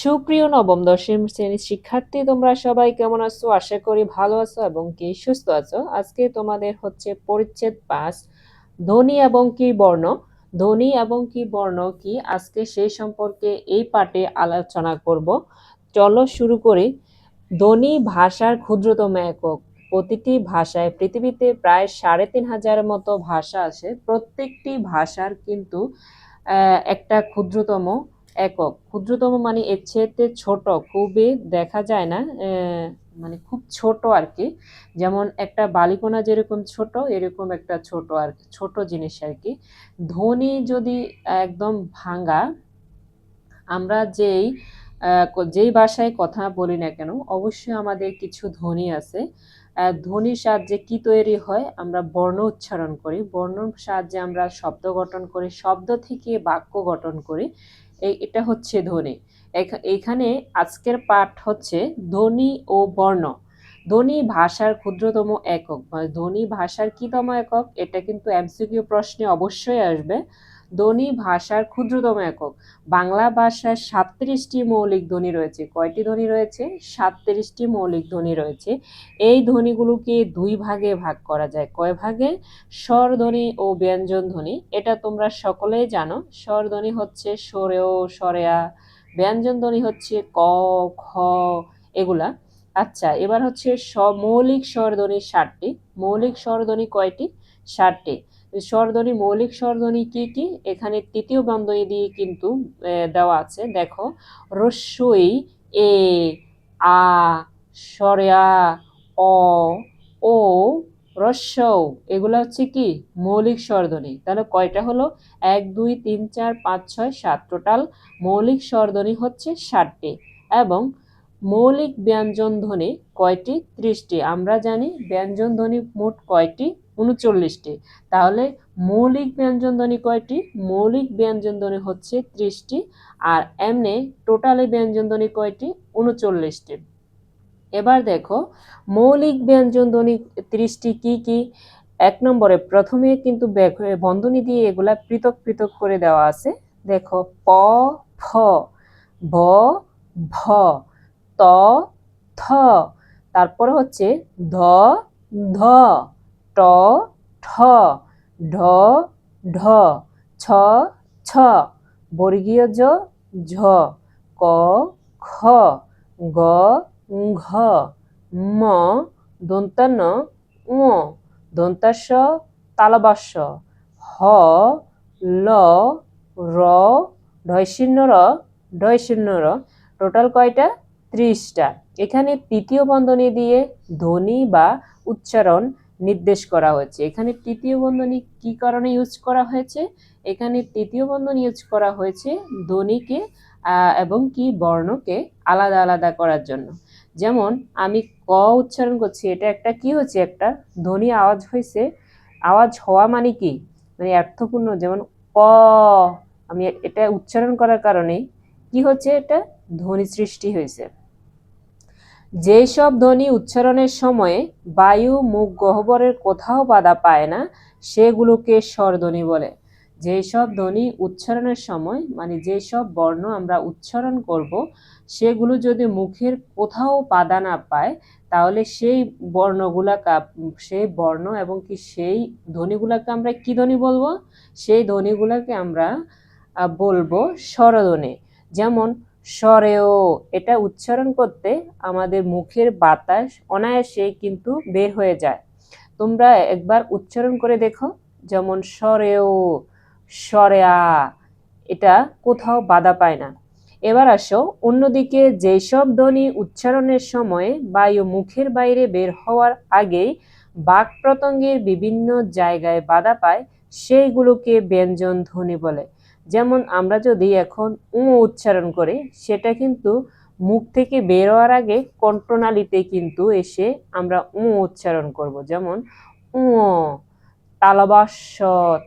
সুপ্রিয় নবম দশম শ্রেণীর শিক্ষার্থী, তোমরা সবাই কেমন আছো? আশা করি ভালো আছো এবং কি সুস্থ আছো। আজকে তোমাদের হচ্ছে পরিচ্ছেদ 5 ধ্বনি এবং কি বর্ণ। ধ্বনি এবং কি বর্ণ কি আজকে সেই সম্পর্কে এই পাঠে আলোচনা করব। চলো শুরু করি। ধ্বনি ভাষার ক্ষুদ্রতম একক। প্রতিটি ভাষায় পৃথিবীতে প্রায় ৩,৫০০ মতো ভাষা আছে। প্রত্যেকটি ভাষার কিন্তু একটা ক্ষুদ্রতম একক। ক্ষুদ্রতম মানে এর চেয়ে ছোট, খুবই দেখা যায় না, মানে খুব ছোট আর কি। যেমন একটা বালিকণা যেরকম ছোট, এরকম একটা ছোট আর ছোট জিনিস আর কি। ধ্বনি যদি একদম ভাঙা, আমরা যেই ভাষায় কথা বলি না কেন, অবশ্যই আমাদের কিছু ধ্বনি আছে। ধ্বনির সাহায্যে কি তৈরি হয়? আমরা বর্ণ উচ্চারণ করি, বর্ণর সাহায্যে আমরা শব্দ গঠন করি, শব্দ থেকে বাক্য গঠন করি। এটা হচ্ছে ধ্বনি। এখানে আজকের পাঠ হচ্ছে ধ্বনি ও বর্ণ। ধ্বনি ভাষার ক্ষুদ্রতম একক। ধ্বনি ভাষার কিতম একক? এটা কিন্তু এমসিকিউ প্রশ্নে অবশ্যই আসবে। ধ্বনি ভাষার ক্ষুদ্রতম একক। বাংলা ভাষায় ৩৭টি মৌলিক ধ্বনি রয়েছে। কয়টি ধ্বনি রয়েছে? ৩৭টি মৌলিক ধ্বনি রয়েছে। এই ধ্বনিগুলোকে দুই ভাগে ভাগ করা যায়। কয় ভাগে? স্বরধ্বনি ও ব্যঞ্জন ধ্বনি। এটা তোমরা সকলেই জানো। স্বরধ্বনি হচ্ছে সরেও, সরেয়া। ব্যঞ্জন ধ্বনি হচ্ছে ক, খ, এগুলা। আচ্ছা, এবার হচ্ছে মৌলিক স্বরধ্বনি ৭টি। মৌলিক স্বরধ্বনি কয়টি? ৭টি। স্বরধ্বনি, মৌলিক স্বরধ্বনি কি কি? এখানে তৃতীয় বন্ধনী দিয়ে কিন্তু দেওয়া আছে। দেখো, রস্যই, এ, আ, স্বরেয়া, অ, ও, রস্যৌ, এগুলা হচ্ছে কি? মৌলিক স্বরধ্বনি। তাহলে কয়টা হলো? ১, ২, ৩, ৪, ৫, ৬, ৭। টোটাল মৌলিক স্বরধ্বনি হচ্ছে ৭টি। এবং মৌলিক ব্যঞ্জন ধ্বনি কয়টি? ৩০টি। আমরা জানি ব্যঞ্জন ধ্বনি মোট কয়টি? ৩৯টি। তাহলে মৌলিক ব্যঞ্জন ধ্বনি কয়টি? মৌলিক ব্যঞ্জন ধ্বনি হচ্ছে ৩০টি। আর এমনি টোটালি ব্যঞ্জন ধ্বনি কয়টি? ৩৯টি। এবার দেখো, মৌলিক ব্যঞ্জন ধ্বনি ৩০টি কি কি? ১ নম্বরে প্রথমে কিন্তু বন্ধনী দিয়ে এগুলা পৃথক পৃথক করে দেওয়া আছে। দেখো, প, ফ, ব, ভ, ত, থ, তারপরে হচ্ছে ধ, ধ, ট, ঠ, ঢ, ঢ, ছ, ছ, বর্গীয় জ, ঝ, ক, খ, গ, ঘ, ম, দন্তান্ন, ঙ, দন্তাস্ব, তালবাস্য, হ, ল, র, ঢয়শূন্য র, ঢয়শূন্য র। টোটাল কয়টা? ৩০টা। এখানে তৃতীয় বন্ধনী দিয়ে ধ্বনি বা উচ্চারণ নির্দেশ করা হয়েছে। এখানে তৃতীয় বন্ধনী কি কারণে ইউজ করা হয়েছে? এখানে তৃতীয় বন্ধনী ইউজ করা হয়েছে ধ্বনিকে এবং কি বর্ণকে আলাদা আলাদা করার জন্য। যেমন আমি ক উচ্চারণ করছি, এটা একটা কি হচ্ছে? একটা ধ্বনি আওয়াজ হয়েছে। আওয়াজ হওয়া মানে কি? মানে অর্থপূর্ণ। যেমন ক, আমি এটা উচ্চারণ করার কারণে কি হচ্ছে? এটা ধ্বনি সৃষ্টি হয়েছে। যেসব ধ্বনি উচ্চারণের সময়ে বায়ু মুখ গহ্বরের কোথাও বাধা পায় না, সেগুলোকে স্বরধ্বনি বলে। যেসব ধ্বনি উচ্চারণের সময়, মানে যেসব বর্ণ আমরা উচ্চারণ করব, সেগুলো যদি মুখের কোথাও বাধা না পায়, তাহলে সেই সেই বর্ণ এবং কি সেই ধ্বনিগুলোকে আমরা কি ধ্বনি বলবো? সেই ধ্বনিগুলোকে আমরা বলবো স্বরধ্বনি। যেমন স্বরেও, এটা উচ্চারণ করতে আমাদের মুখের বাতাস অনায়াসে কিন্তু বের হয়ে যায়। তোমরা একবার উচ্চারণ করে দেখো। যেমন স্বরেও, স্বরেয়া, এটা কোথাও বাধা পায় না। এবার আসো অন্যদিকে, যেসব ধ্বনি উচ্চারণের সময় বায়ু মুখের বাইরে বের হওয়ার আগেই বাক প্রত্যঙ্গের বিভিন্ন জায়গায় বাধা পায়, সেইগুলোকে ব্যঞ্জন ধ্বনি বলে। যেমন আমরা যদি এখন উচ্চারণ করি, সেটা কিন্তু মুখ থেকে বের হওয়ার আগে কণ্ঠনালীতে কিন্তু এসে আমরা উচ্চারণ করব। যেমন উ, তালবাস্য,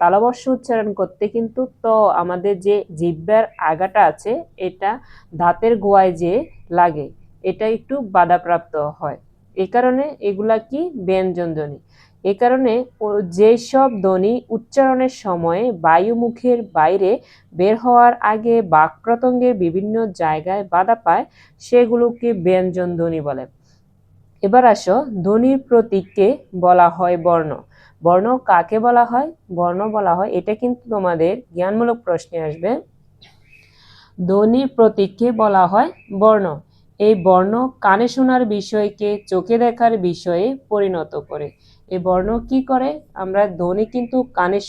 তালবাস্য উচ্চারণ করতে কিন্তু আমাদের যে জিহ্বার আগাটা আছে, এটা দাঁতের গোয়ায় যে লাগে, এটা একটু বাধাপ্রাপ্ত হয়। এই কারণে এগুলা কি? ব্যঞ্জন ধ্বনি। এ কারণে যেসব ধ্বনি উচ্চারণের সময় বায়ুমুখের বাইরে বের হওয়ার আগে বাক্প্রত্যঙ্গের বিভিন্ন জায়গায় বাধা পায় সেগুলোকে ব্যঞ্জন ধ্বনি বলে। এবার আসো, ধ্বনির প্রতীককে বলা হয় বর্ণ। বর্ণ কাকে বলা হয়? বর্ণ বলা হয়, এটা কিন্তু তোমাদের জ্ঞানমূলক প্রশ্নে আসবে। ধ্বনির প্রতীককে বলা হয় বর্ণ। এই বর্ণ কানে শোনার বিষয়কে চোখে দেখার বিষয়ে পরিণত করে। এই বর্ণ কি করে? আমরা ধ্বনি কিন্তু কানে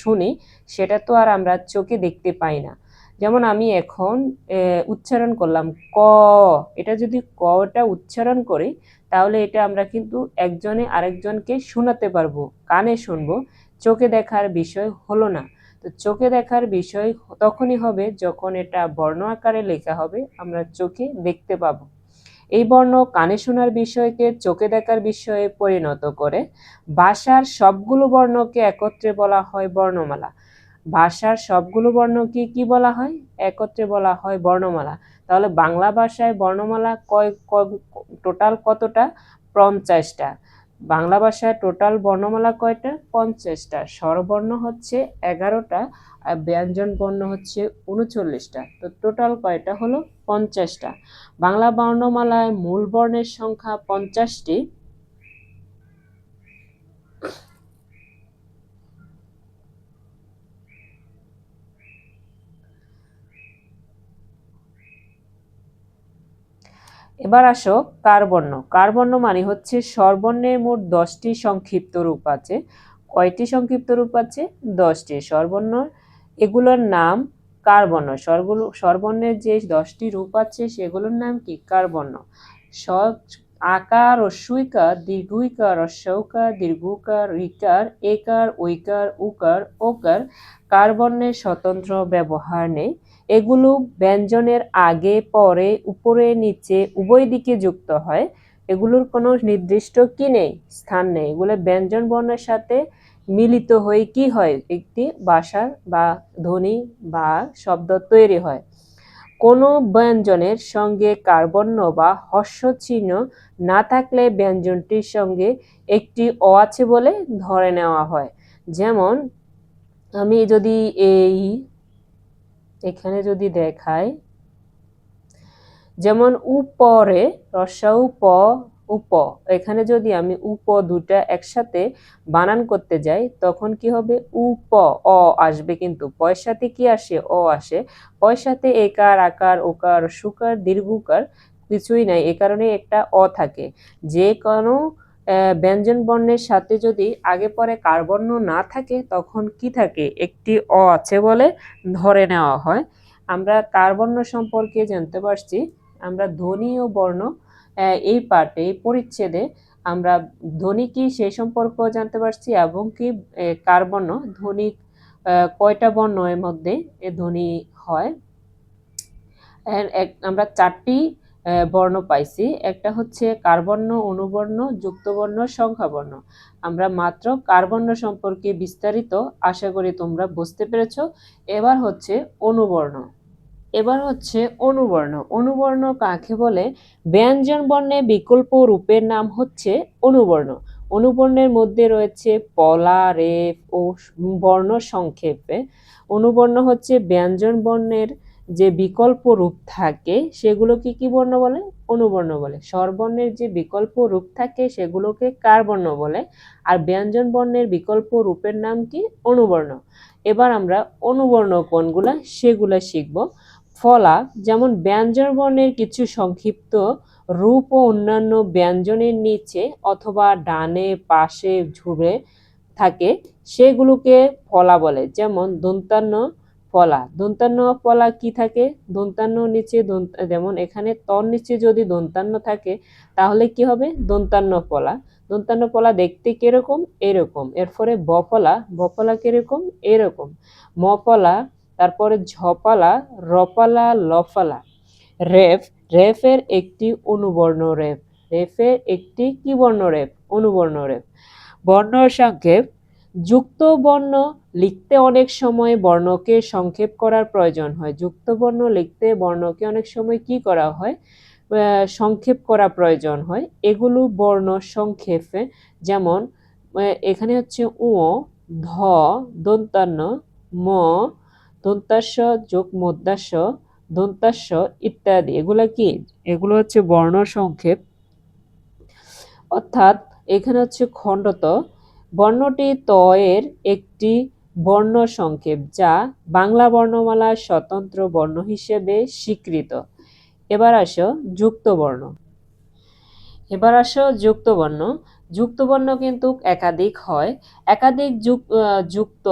শুনি, সেটা তো আর আমরা চোখে দেখতে পাই না। যেমন আমি এখন উচ্চারণ করলাম ক, এটা যদি কটা উচ্চারণ করি তাহলে এটা আমরা কিন্তু একজনে আরেকজনকে শোনাতে পারবো, কানে শুনবো, চোখে দেখার বিষয় হলো না। তো চোখে দেখার বিষয় তখনই হবে যখন এটা বর্ণ আকারে লেখা হবে, আমরা চোখে দেখতে পাবো। এই বর্ণ কানে শোনার বিষয়কে চোখে দেখার বিষয়ে পরিণত করে। ভাষার সবগুলো বর্ণকে একত্রে বলা হয় বর্ণমালা। ভাষার সবগুলো বর্ণকে কি বলা হয়? একত্রে বলা হয় বর্ণমালা। তাহলে বাংলা ভাষায় বর্ণমালা টোটাল কতটা? 50টা। বাংলা ভাষায় টোটাল বর্ণমালা কয়টা? 50টা। স্বরবর্ণ হচ্ছে 11টা আর ব্যঞ্জন বর্ণ হচ্ছে 39টা। তো টোটাল কয়টা হলো? 50টা। বাংলা বর্ণমালায় মূল বর্ণের সংখ্যা 50টি। এবার আসো কারবর্ণ। কারবর্ণ মানে হচ্ছে স্বরবর্ণের মোট 10টি সংক্ষিপ্ত রূপ আছে। কয়টি সংক্ষিপ্ত রূপ আছে? 10টি। স্বরবর্ণ এগুলোর নাম কারবর্ণ। স্বরবর্ণের যে 10টি রূপ আছে সেগুলোর নাম কি? কারবর্ণ। আকার, হ্রস্বইকার, দীর্ঘইকার, হ্রস্বউকার, দীর্ঘকার, ঋকার, একার, ঐকার, উকার, ওকার কারবর্ণের স্বতন্ত্র ব্যবহার নেই। এগুলো ব্যঞ্জনের আগে পরে উপরে নিচে উভয় দিকে যুক্ত হয়। এগুলোর কোনো নির্দিষ্ট কি নেই? স্থান নেই। এগুলো ব্যঞ্জন বর্ণের সাথে মিলিত হয়ে কি হয়? একটি ভাষার বা ধ্বনি বা শব্দ তৈরি হয়। কোনো ব্যঞ্জনের সঙ্গে কারবর্ণ বা হর্ষ চিহ্ন না থাকলে ব্যঞ্জনটির সঙ্গে একটি অ আছে বলে ধরে নেওয়া হয়। যেমন আমি যদি এখানে যদি দেখাই, যেমন উপরে রস্যউ প উপ, এখানে যদি আমি উপ দুটা একসাথে বানান করতে যাই তখন কি হবে? উপ, অ আসবে, কিন্তু পয়ের সাথে কি আসে? অ আসে। পয়ের সাথে একার, আকার, ওকার, সুকার, দীর্ঘকার কিছুই নাই, এ কারণে একটা অ থাকে। যে কোনো ব্যঞ্জন বর্ণের সাথে যদি আগে পরে কারবর্ণ না থাকে তখন কি থাকে? একটি অ আছে বলে ধরে নেওয়া হয়। আমরা কারবর্ণ সম্পর্কে জানতে পারছি। আমরা ধ্বনি ও বর্ণ এই পার্টে, এই পরিচ্ছেদে আমরা ধ্বনি কি সেই সম্পর্ক জানতে পারছি এবং কি কারবর্ণ, ধ্বনি কয়টা বর্ণ এর মধ্যে এ ধ্বনি হয়। আমরা 4টি বর্ণ পাইছি। একটা হচ্ছে কারবর্ণ, অনুবর্ণ, যুক্তবর্ণ, সংখ্যাবর্ণ। আমরা মাত্র কারবর্ণ সম্পর্কে বিস্তারিত আশা করি তোমরা বুঝতে পেরেছ। এবার হচ্ছে অনুবর্ণ। অনুবর্ণ। অনুবর্ণ কাকে বলে? ব্যঞ্জন বর্ণে বিকল্প রূপের নাম হচ্ছে অনুবর্ণ। অনুবর্ণের মধ্যে রয়েছে পলা, রেফ ও বর্ণ সংক্ষেপে। অনুবর্ণ হচ্ছে ব্যঞ্জন বর্ণের যে বিকল্প রূপ থাকে সেগুলোকে কি বর্ণ বলে? অনুবর্ণ বলে। স্বরবর্ণের যে বিকল্প রূপ থাকে সেগুলোকে কারবর্ণ বলে, আর ব্যঞ্জন বর্ণের বিকল্প রূপের নাম কি? অনুবর্ণ। এবার আমরা অনুবর্ণ কোনগুলা সেগুলা শিখব। ফলা, যেমন ব্যঞ্জন বর্ণের কিছু সংক্ষিপ্ত রূপ ও অন্যান্য ব্যঞ্জনের নিচে অথবা ডানে পাশে ঝুলে থাকে সেগুলোকে ফলা বলে। যেমন দন্তান্ন ফলা। দন্তান্ন ফলা কি থাকে? দন্তান্ন নিচে যেমন এখানে তর নিচে যদি দন্তান্ন থাকে তাহলে কি হবে? দন্তান্ন ফলা। দন্তান্ন ফলা দেখতে কিরকম? এরকম। এরপরে বফলা। বফলা কিরকম? এরকম। মফলা, তারপরে ঝপালা, রপালা, লফালা। রেফ, রেফের একটি অনুবর্ণ রেফ। রেফের একটি কি বর্ণ? রেফ, অনুবর্ণ রেফ। বর্ণ সংক্ষেপ। যুক্ত বর্ণ লিখতে অনেক সময় বর্ণকে সংক্ষেপ করার প্রয়োজন হয়। যুক্ত বর্ণ লিখতে বর্ণকে অনেক সময় কি করা হয়? সংক্ষেপ করা প্রয়োজন হয়। এগুলো বর্ণ সংক্ষেপে, যেমন এখানে হচ্ছে উ, ধ, দন্তান্ন, ম, দন্তাস্য যোগ মধ্যাস্য, দন্তাস্য ইত্যাদি। এগুলা কি? এগুলো হচ্ছে বর্ণ সংক্ষেপ, অর্থাৎ এখানে হচ্ছে খণ্ডত। বর্ণটি ত এর একটি বর্ণ সংক্ষেপ যা বাংলা বর্ণমালার স্বতন্ত্র বর্ণ হিসেবে স্বীকৃত। এবার আসো যুক্ত বর্ণ। যুক্ত বর্ণ। যুক্ত বর্ণ কিন্তু একাধিক হয়। যুক্ত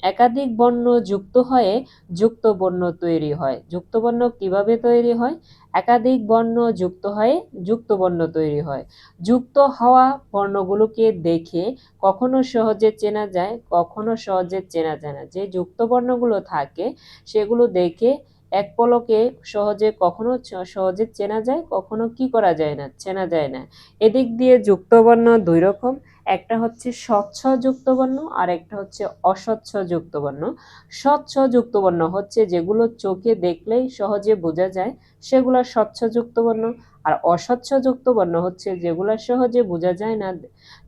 একাধিক বর্ণ যুক্ত হয়ে যুক্ত বর্ণ তৈরি হয়। যুক্ত বর্ণ কিভাবে তৈরি হয়? একাধিক বর্ণ যুক্ত হয়ে যুক্ত বর্ণ তৈরি হয়। যুক্ত হওয়া বর্ণগুলোকে দেখে কখনো সহজে চেনা যায়, কখনো সহজে চেনা যায় না। যে যুক্ত বর্ণগুলো থাকে সেগুলো দেখে এক পলকে কখনো সহজে চেনা যায়, কখনো কি করা যায় না, চেনা যায় না। এদিক দিয়ে যুক্ত বর্ণ দুই রকম, একটা হচ্ছে স্বচ্ছ যুক্ত বর্ণ আর একটা হচ্ছে অস্বচ্ছ যুক্ত বর্ণ। স্বচ্ছ যুক্ত বর্ণ হচ্ছে যেগুলো চোখে দেখলেই সহজে বোঝা যায়, সেগুলো স্বচ্ছ যুক্ত বর্ণ। আর অস্বচ্ছ যুক্ত বর্ণ হচ্ছে যেগুলো সহজে বোঝা যায় না,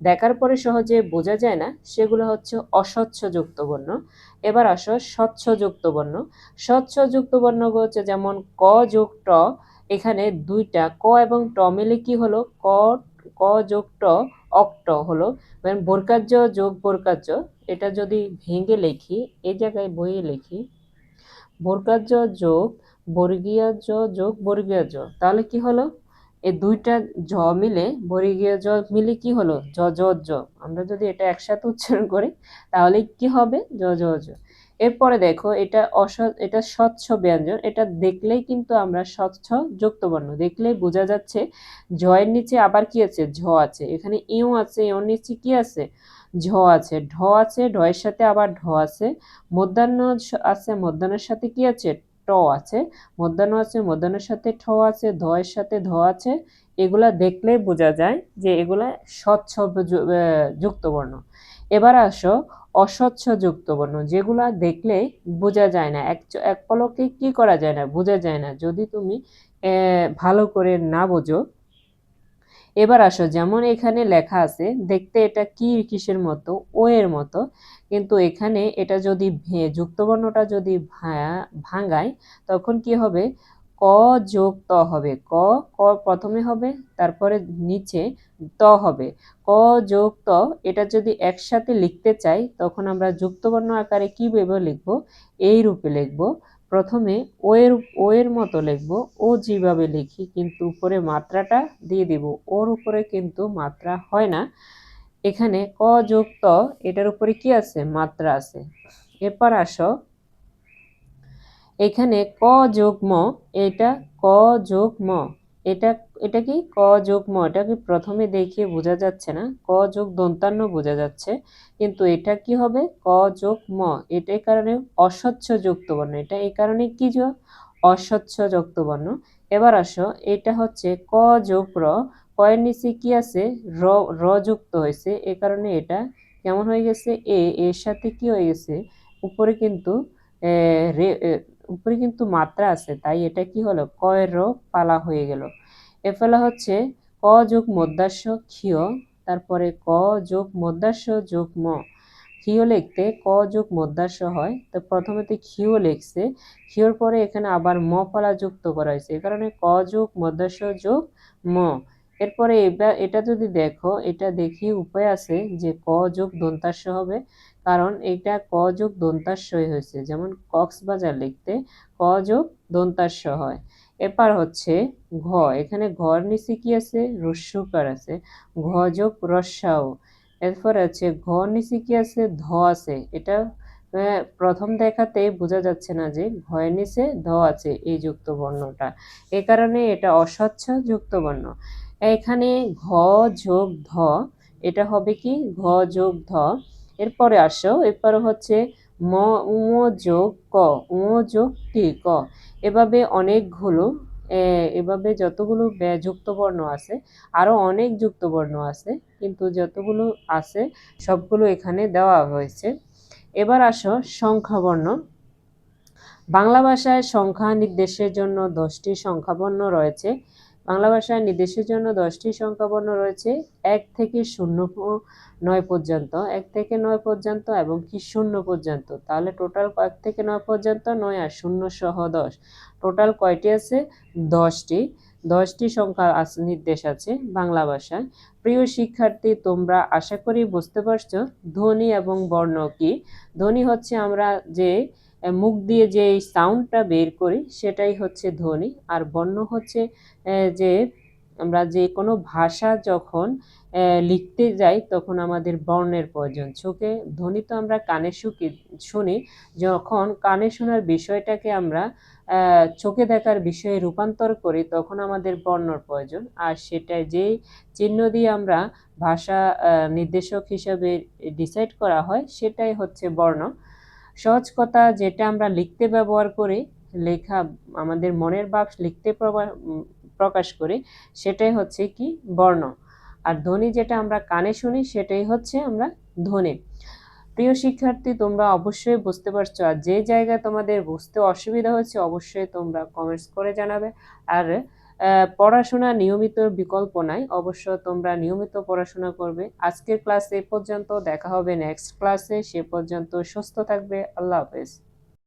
দেখার পরে সহজে বোঝা যায় না, সেগুলো হচ্ছে অস্বচ্ছ যুক্ত বর্ণ। এবার আসো স্বচ্ছ যুক্ত বর্ণ। স্বচ্ছ যুক্ত বর্ণ হচ্ছে যেমন ক যোগ ট, এখানে দুইটা ক এবং ট মিলে কি হলো? ক যোগ ট, অক্ট হলো। বর্গাজ যোগ বর্গাজ, এটা যদি ভেঙে লিখি, এই জায়গায় বইয়ে লিখি বর্গাজ যোগ বর্গীয় জ যোগ বর্গীয় জ, তাহলে কি হলো? এই দুইটা জ মিলে, বর্গীয় জ মিলে কি হলো? জ জ জ। আমরা যদি এটা একসাথে উচ্চারণ করি তাহলে কি হবে? জ জ জ। এরপরে দেখো এটা স্বচ্ছ ব্যঞ্জন, এটা দেখলেই কিন্তু আমরা স্বচ্ছ যুক্ত বর্ণ, দেখলেই বোঝা যাচ্ছে জয়ের নিচে আবার কি আছে? ঝ আছে। এখানে ইউ আছে, ইউর নিচে কি আছে? ঝ আছে। ঢ আছে, ঢয়ের সাথে আবার ঢ আছে। মধ্যাহ্ন আছে, মধ্যাহ্নের সাথে কি আছে? ট আছে। মধ্যাহ্ন আছে, মধ্যাহ্নের সাথে ঠ আছে, ধ এর সাথে ধ আছে। এগুলা দেখলে বোঝা যায় যে এগুলা স্বচ্ছ যুক্ত বর্ণ। এবার আসো অস্বচ্ছ যুক্ত বর্ণ, যেগুলা দেখলে বোঝা যায় না, এক পলকে কি করা যায় না, বোঝা যায় না, যদি তুমি ভালো করে না বোঝো। এবার আসো, যেমন এখানে লেখা আছে, দেখতে এটা কি কিসের মতো? ও এর মতো, কিন্তু এখানে এটা যদি যুক্তবর্ণটা যদি ভাঙায় তখন কি হবে? ক যোগ ত হবে। ক ক প্রথমে হবে, তারপরে নিচে ত হবে। ক যোগ ত, এটা যদি একসাথে লিখতে চাই তখন আমরা যুক্তবর্ণ আকারে কিভাবে লিখবো? এই রূপে লিখবো। প্রথমে ও এর মতো লিখবো, ও যেভাবে লিখি, কিন্তু উপরে মাত্রাটা দিয়ে দিব। ওর উপরে কিন্তু মাত্রা হয় না। এখানে ক যোগ ত, এটার উপরে কি আছে? মাত্রা আছে। এরপর আসো, এখানে ক যোগ ম, এটা ক যোগ ম, এটা এটা কি? ক যোগ ম, এটা কি প্রথমে দেখিয়ে বোঝা যাচ্ছে না? ক যোগ দন্তান্ন বোঝা যাচ্ছে, কিন্তু এটা কি হবে? ক যোগ ম। এটা এই কারণে অস্বচ্ছ যুক্ত বর্ণ, এটা এই কারণে কি যোগ? অস্বচ্ছ যুক্ত বর্ণ। এবার আসো, এটা হচ্ছে ক যোগ র, ক এর নিচে কি আছে? র, র যুক্ত হয়েছে, এ কারণে এটা কেমন হয়ে গেছে? এর সাথে কি হয়ে গেছে? উপরে কিন্তু উপরে কিন্তু মাত্রা আছে, তাই এটা কি হলো? ক এর র পালা হয়ে গেল। এ ফলে হচ্ছে ক যোগ মধ্যাস্য ক্ষীয়, তারপরে ক যোগ মধ্যাস্য যোগ ম। ক্ষীয় লিখতে ক যোগ মধ্যাস্য হয়, তো প্রথমে তো ক্ষীয় লিখছে, ক্ষীয়র পরে এখানে আবার ম পালা যুক্ত করা হয়েছে, এ কারণে ক যোগ মধ্যাস্য যোগ ম। এরপরে এটা যদি দেখো, এটা দেখি উপায় আছে যে ক যোগ দন্তাস্য হবে, কারণ এটা ক যোগ দন্তাস্যই হয়েছে, যেমন কক্সবাজার লিখতে ক যোগ দন্তাস্য হয়। এরপর হচ্ছে ঘ, এখানে ঘর নিচে কি আছে? রস্যকার আছে, ঘ যোগ রস্যাও। এরপর আছে ঘ নিচে কি আছে? ধ আছে। এটা প্রথম দেখাতেই বোঝা যাচ্ছে না যে ঘয়ের নিচে ধ আছে এই যুক্ত বর্ণটা, এ কারণে এটা অস্বচ্ছ যুক্ত বর্ণ। এখানে ঘ যোগ ধ, এটা হবে কি? ঘ যোগ ধ। এরপরে আসো, এরপরে হচ্ছে ম উ যোগ ক, উ যোগ টি ক। এভাবে অনেকগুলো, এভাবে যতগুলো যুক্ত বর্ণ আছে, আরো অনেক যুক্ত বর্ণ আছে, কিন্তু যতগুলো আছে সবগুলো এখানে দেওয়া হয়েছে। এবার আসো সংখ্যা বর্ণ। বাংলা ভাষায় সংখ্যা নির্দেশের জন্য 10টি সংখ্যা বর্ণ রয়েছে। বাংলা ভাষায় নির্দেশের জন্য 10টি সংখ্যাবর্ণ রয়েছে 1 থেকে 9 পর্যন্ত, 1 থেকে 9 পর্যন্ত এবং কি 0 পর্যন্ত। তাহলে টোটাল 1 থেকে 9 পর্যন্ত 9 আর 0 সহ 10, টোটাল কয়টি আছে? 10টি। 10টি সংখ্যা নির্দেশ আছে বাংলা ভাষায়। প্রিয় শিক্ষার্থী, তোমরা আশা করি বুঝতে পারছো ধ্বনি এবং বর্ণ কি। ধ্বনি হচ্ছে আমরা যে মুখ দিয়ে যে সাউন্ডটা বের করি সেটাই হচ্ছে ধ্বনি, আর বর্ণ হচ্ছে যে আমরা যে কোনো ভাষা যখন লিখতে যাই তখন আমাদের বর্ণের প্রয়োজন। চোখে ধ্বনি তো আমরা কানে শুনি, যখন কানে শোনার বিষয়টাকে আমরা চোখে দেখার বিষয়ে রূপান্তর করি তখন আমাদের বর্ণর প্রয়োজন, আর সেটা যেই চিহ্ন দিয়ে আমরা ভাষা নির্দেশক হিসাবে ডিসাইড করা হয় সেটাই হচ্ছে বর্ণ। সহজ কথা, যেটা আমরা লিখতে ব্যবহার করি, লেখা আমাদের মনের ভাব লিখতে প্রকাশ করি, সেটাই হচ্ছে কি বর্ণ। আর ধ্বনি যেটা আমরা কানে শুনি সেটাই হচ্ছে আমরা ধ্বনি। প্রিয় শিক্ষার্থী, তোমরা অবশ্যই বুঝতে পারছো, আর যে জায়গায় তোমাদের বুঝতে অসুবিধা হচ্ছে অবশ্যই তোমরা কমেন্টস করে জানাবে। আর পড়াশোনা নিয়মিত বিকল্প নাই, অবশ্য তোমরা নিয়মিত পড়াশোনা করবে। আজকের ক্লাস এই পর্যন্ত, দেখা হবে নেক্সট ক্লাসে। সে পর্যন্ত সুস্থ থাকবে। আল্লাহ হাফেজ।